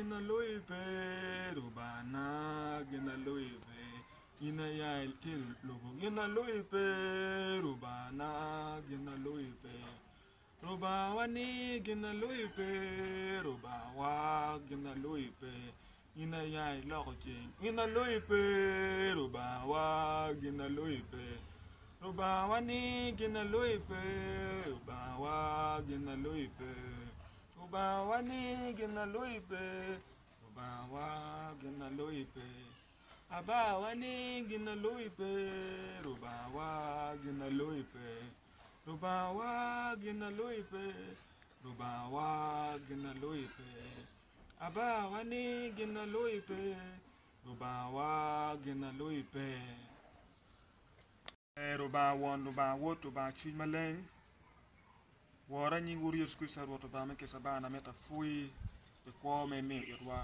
gina loipe rubana gina loipe ina ya el lobo gina loipe rubana gina loipe rubawani gina loipe rubawa gina loipe ina ya lokojing gina loipe rubawa gina loipe rubawani gina loipe rubawa gina loipe rubawani gina loipe rubawa gina loipe abawani gina loipe rubawa gina loipe rubawa gina loipe rubawa gina loipe abawani gina loipe rubawa gina loipe rubawon rubawot rubachul maleng wara ni wurios ku sarwo to ba me ke sabana meta fui te ko me me irwa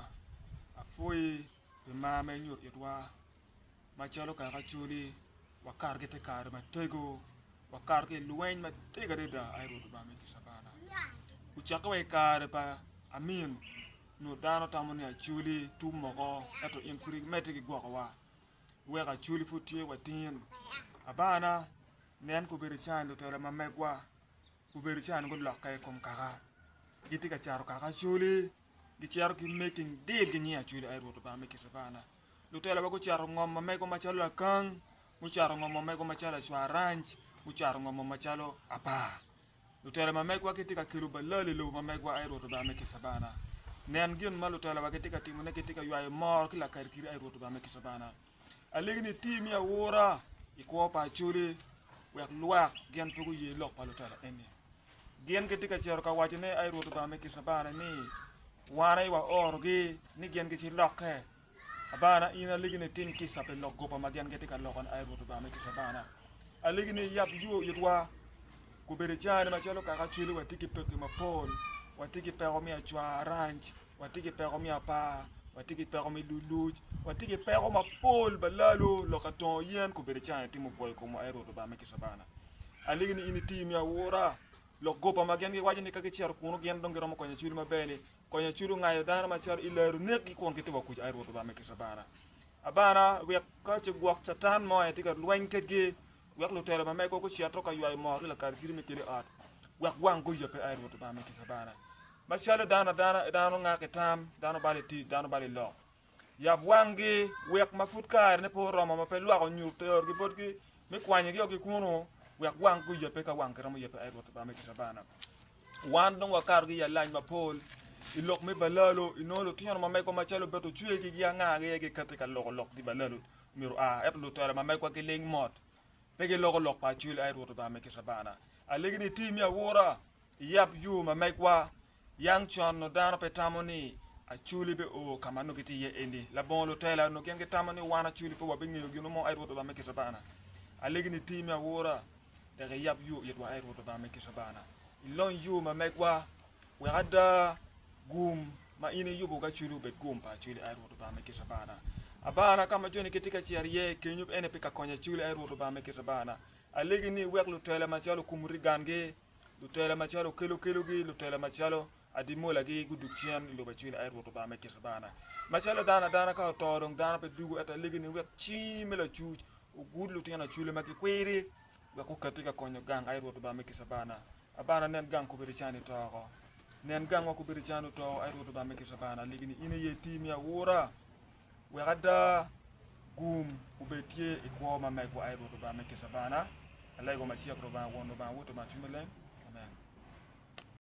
a fui pe ma me nyur irwa ma chalo ka chuli wakar ke te kar ma tego wakar ke luwen ma tega da ai ro to ba me ke sabana u chakwa kar pa amin no dano tamoni a chuli tu mogo eto in furi mete ke gwa wa we ka chuli futie watin abana nen ko beri chan do tera ma megwa kuberi chan ko lokka kom kaka giti ka charo kaka chuli gi charo ki making deal gi nya chuli ai ro to ba me ke sabana lo tela ba ko charo ngom ma me ko ma chalo kang mu charo ngom ma me ko ma chalo shwaranch mu charo ngom ma chalo apa lo tela ma me ko kiti ka kilu balali lo ma me ko ai ro to ba me ke sabana nen gin ma lo tela ba kiti ka timu ne kiti ka yoy mor ki la kar kiri ai ro to ba me ke sabana aligni team ya wora iko pa chuli wek luak gen pugu ye lok pa lo tela eni gen ketika chero ka wachne ai ro to ba me ke sabana ni wana wa orgi ni gen ke lokke abana ina ligine tin ki sape lokgo pa magian ketika lokon ai ro to ba me ke sabana aligine yap yu yitwa ku bere chane ma chelo ka chuli watiki peke ma pol watiki pero mi achwa ranch watiki pero mi apa watiki pero mi luluj watiki pero ma pol balalo lokaton yen ku bere chane timo boy ko mo ai ro to ba me ke sabana aligine ini tim ya wora lokgo pa magian ke wajini ka ke chero kuno gen dongero mo ko nya chuli ma bene ko nya chulu ngayo dana ma chero ileru neki kon ke to ku ai ro to ba me ke sabana abana we ka che gwak chatan mo ai tika luwen tege wek lo tele ma me ko chiatro ka yoy mo la kar kiri me kiri at wek wang ko yope ai ro to ba me ke sabana ma chalo dana nga ke tam dana bale ti dana bale lo ya wangi wek ma futkar ne po roma ma pe lo ko nyu tor gi bot gi me kwanye gi o gi kuno wek wang ko yope ka wang kram yope ai ro to ba me ke sabana wan don wakar gi ya lañ ma pol ilok me balalo inolo tiyan ma me ko ma chalo beto chue gi ya nga ge katika lok di balalo miru a et lo tele ma me ko ke leng mot pege lok pa chule ai ro to ba me ke sabana alegini team ya wora yap yu ma me kwa yang chon no dana pe tamoni a chule be o kamano giti ye endi la bon lo tele no gen ke tamoni wana chule pe wa be ngi no mo ai ro to ba me ke sabana alegini team ya wora de yap yu yetwa ai ro to ba me ke sabana ilon yu ma me kwa we ada gum ma ine yubo ga chulu bet gum pa chuli ai ro to ba me ke sabana abana kama joni ketika chiariye kenyup ene pe ka konya chuli ai ro to ba me ke sabana alegi ni wek lu tele ma chalo kumuri gange lu tele ma chalo kelo gi lu tele ma chalo adimola gi guduk chian lu ba chuli ai ro to ba me ke sabana ma chalo dana ka torong dana pe dugu eta legi ni wek chi mela chuj u gud lu tiana chuli ma ki kweri ga ko ketika konya gang ai ro to ba me ke sabana abana nen gang ko be chani to ko nen gang ko beri chanu to ai ro to ba me ke sabana ligini ine ye team ya wora we gada gum ubetie ikwo ma me ko ai ro to ba me ke sabana alai go ma siak ro ba wono ba woto ma chumelen